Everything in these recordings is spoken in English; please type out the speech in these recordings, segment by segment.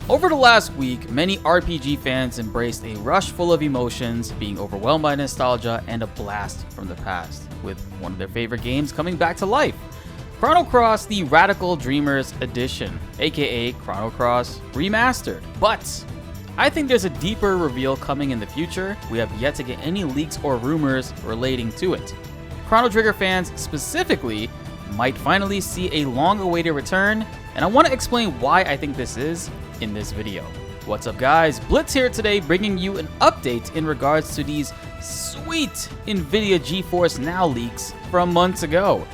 Over the last week, many RPG fans embraced a rush full of emotions, being overwhelmed by nostalgia and a blast from the past, with one of their favorite games coming back to life. Chrono Cross, the Radical Dreamers Edition, aka Chrono Cross Remastered. But I think there's a deeper reveal coming in the future. We have yet to get any leaks or rumors relating to it. Chrono Trigger fans specifically might finally see a long-awaited return, and I want to explain why I think this is in this video. What's up guys, BltzZ here today bringing you an update in regards to these sweet Nvidia GeForce Now leaks from months ago.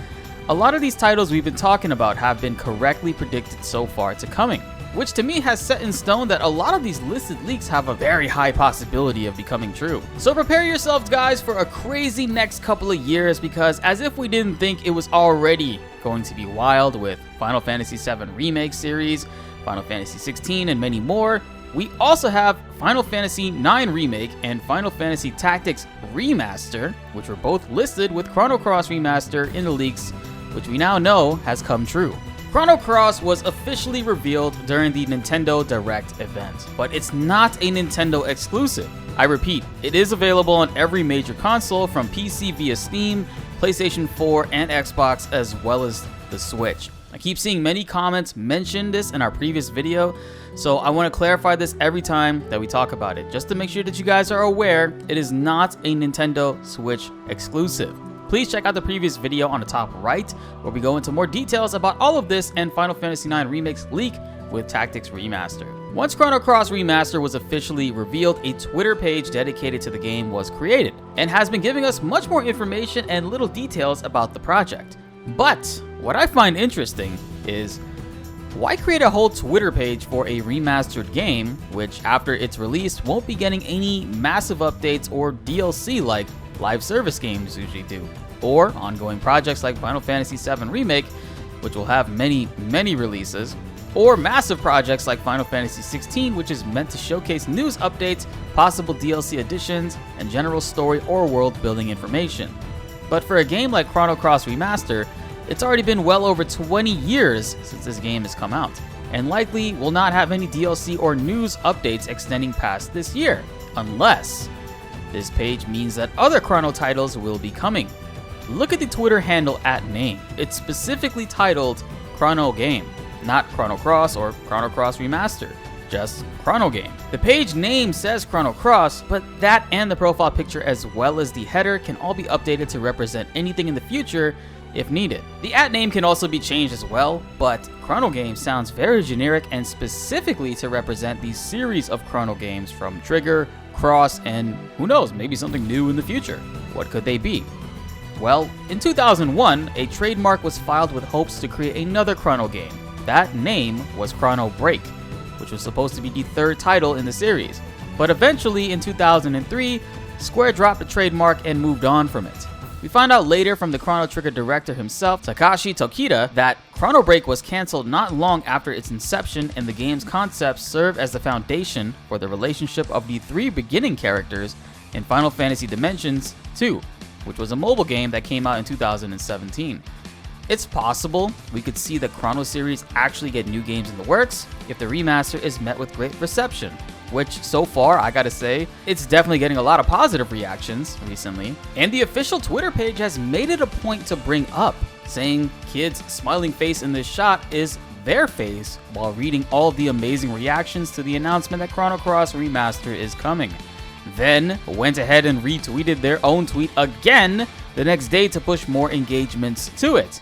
A lot of these titles we've been talking about have been correctly predicted so far to coming, which to me has set in stone that a lot of these listed leaks have a very high possibility of becoming true. So prepare yourselves guys for a crazy next couple of years, because as if we didn't think it was already going to be wild with Final Fantasy VII Remake series, Final Fantasy 16 and many more, we also have Final Fantasy IX Remake and Final Fantasy Tactics Remaster, which were both listed with Chrono Cross Remaster in the leaks, which we now know has come true. Chrono Cross was officially revealed during the Nintendo Direct event, but it's not a Nintendo exclusive. I repeat, it is available on every major console from PC via Steam, PlayStation 4, and Xbox, as well as the Switch. I keep seeing many comments mention this in our previous video, so I want to clarify this every time that we talk about it, just to make sure that you guys are aware it is not a Nintendo Switch exclusive. Please check out the previous video on the top right, where we go into more details about all of this and Final Fantasy IX Remake's leak with Tactics Remaster. Once Chrono Cross Remaster was officially revealed, a Twitter page dedicated to the game was created, and has been giving us much more information and little details about the project. But what I find interesting is, why create a whole Twitter page for a remastered game, which after its release won't be getting any massive updates or DLC like live service games usually do, or ongoing projects like Final Fantasy VII Remake, which will have many releases, or massive projects like Final Fantasy 16, which is meant to showcase news updates, possible DLC additions, and general story or world building information. But for a game like Chrono Cross Remaster, it's already been well over 20 years since this game has come out, and likely will not have any DLC or news updates extending past this year, unless this page means that other Chrono titles will be coming. Look at the Twitter handle @name. It's specifically titled Chrono Game, not Chrono Cross or Chrono Cross Remaster, just Chrono Game. The page name says Chrono Cross, but that and the profile picture as well as the header can all be updated to represent anything in the future if needed. The @name can also be changed as well, but Chrono Game sounds very generic and specifically to represent the series of Chrono games from Trigger, Cross, and who knows, maybe something new in the future. What could they be? Well, in 2001, a trademark was filed with hopes to create another Chrono game. That name was Chrono Break, which was supposed to be the third title in the series. But eventually, in 2003, Square dropped the trademark and moved on from it. We found out later from the Chrono Trigger director himself, Takashi Tokita, that Chrono Break was cancelled not long after its inception, and the game's concepts serve as the foundation for the relationship of the three beginning characters in Final Fantasy Dimensions 2, which was a mobile game that came out in 2017. It's possible we could see the Chrono series actually get new games in the works if the remaster is met with great reception, which so far, I gotta say, it's definitely getting a lot of positive reactions recently. And the official Twitter page has made it a point to bring up, saying kids' smiling face in this shot is their face while reading all the amazing reactions to the announcement that Chrono Cross Remaster is coming. Then went ahead and retweeted their own tweet again the next day to push more engagements to it.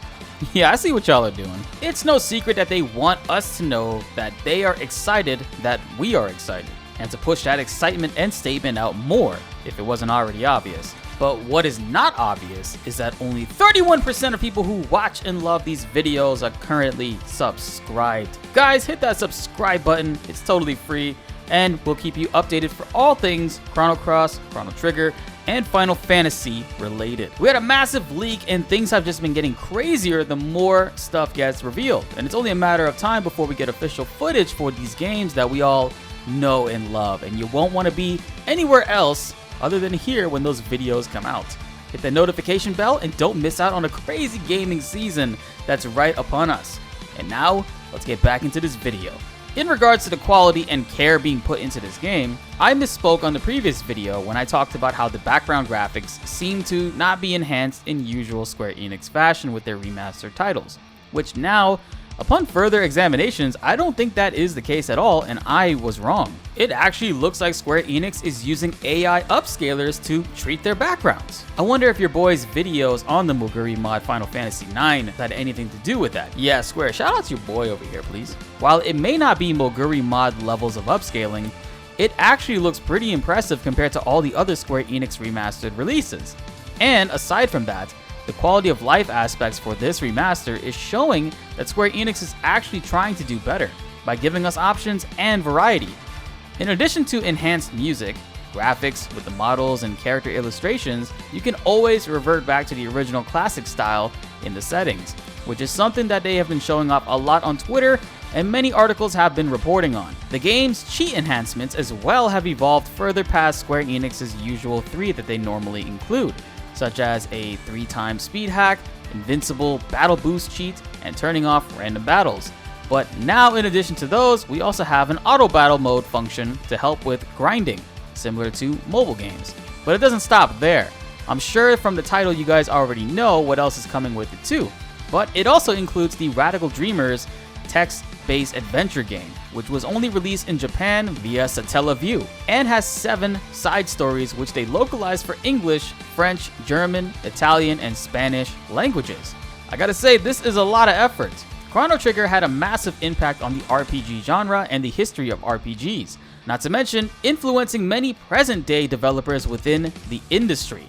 Yeah, I see what y'all are doing. It's no secret that they want us to know that they are excited that we are excited, and to push that excitement and statement out more if it wasn't already obvious. But what is not obvious is that only 31% of people who watch and love these videos are currently subscribed. Guys, hit that subscribe button, it's totally free, and we'll keep you updated for all things Chrono Cross, Chrono Trigger, and Final Fantasy related. We had a massive leak, and things have just been getting crazier the more stuff gets revealed. And it's only a matter of time before we get official footage for these games that we all know and love, and you won't want to be anywhere else other than here when those videos come out. Hit the notification bell and don't miss out on a crazy gaming season that's right upon us. And now, let's get back into this video. In regards to the quality and care being put into this game, I misspoke on the previous video when I talked about how the background graphics seem to not be enhanced in usual Square Enix fashion with their remastered titles, which now, upon further examinations, I don't think that is the case at all, and I was wrong. It actually looks like Square Enix is using AI upscalers to treat their backgrounds. I wonder if your boy's videos on the Moguri mod Final Fantasy IX had anything to do with that. Yeah, Square, shout out to your boy over here, please. While it may not be Moguri mod levels of upscaling, it actually looks pretty impressive compared to all the other Square Enix remastered releases. And aside from that, the quality of life aspects for this remaster is showing that Square Enix is actually trying to do better by giving us options and variety. In addition to enhanced music, graphics with the models and character illustrations, you can always revert back to the original classic style in the settings, which is something that they have been showing off a lot on Twitter and many articles have been reporting on. The game's cheat enhancements as well have evolved further past Square Enix's usual 3 that they normally include, such as a 3-time speed hack, invincible battle boost cheat, and turning off random battles. But now, in addition to those, we also have an auto battle mode function to help with grinding, similar to mobile games. But it doesn't stop there. I'm sure from the title you guys already know what else is coming with it too. But it also includes the Radical Dreamers text-based adventure game, which was only released in Japan via Satellaview, and has 7 side stories which they localized for English, French, German, Italian, and Spanish languages. I gotta say, this is a lot of effort. Chrono Trigger had a massive impact on the RPG genre and the history of RPGs, not to mention influencing many present-day developers within the industry.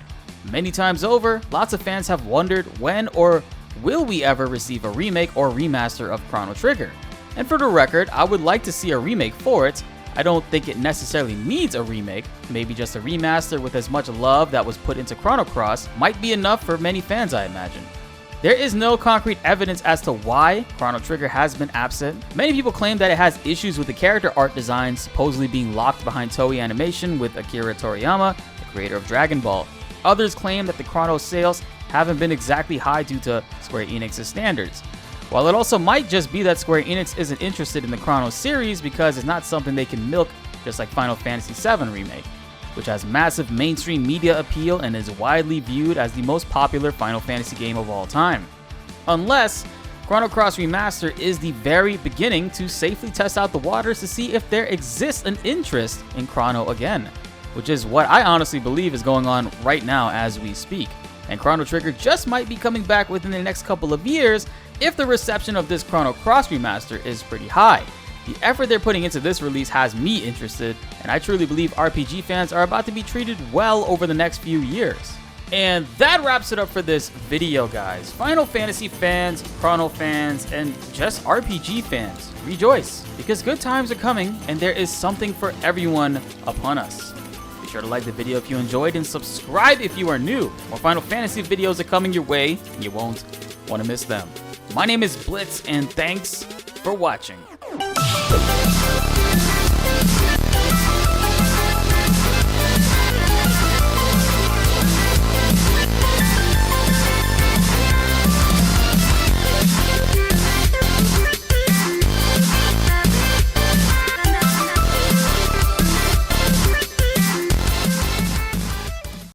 Many times over, lots of fans have wondered when or will we ever receive a remake or remaster of Chrono Trigger. And for the record, I would like to see a remake for it. I don't think it necessarily needs a remake, maybe just a remaster with as much love that was put into Chrono Cross might be enough for many fans, I imagine. There is no concrete evidence as to why Chrono Trigger has been absent. Many people claim that it has issues with the character art design supposedly being locked behind Toei Animation with Akira Toriyama, the creator of Dragon Ball. Others claim that the Chrono sales haven't been exactly high due to Square Enix's standards. While it also might just be that Square Enix isn't interested in the Chrono series because it's not something they can milk just like Final Fantasy VII Remake, which has massive mainstream media appeal and is widely viewed as the most popular Final Fantasy game of all time. Unless Chrono Cross Remaster is the very beginning to safely test out the waters to see if there exists an interest in Chrono again, which is what I honestly believe is going on right now as we speak. And Chrono Trigger just might be coming back within the next couple of years if the reception of this Chrono Cross Remaster is pretty high. The effort they're putting into this release has me interested, and I truly believe RPG fans are about to be treated well over the next few years. And that wraps it up for this video, guys. Final Fantasy fans, Chrono fans, and just RPG fans, rejoice, because good times are coming and there is something for everyone upon us. Be sure to like the video if you enjoyed and subscribe if you are new. More Final Fantasy videos are coming your way, and you won't want to miss them. My name is BltzZ, and thanks for watching.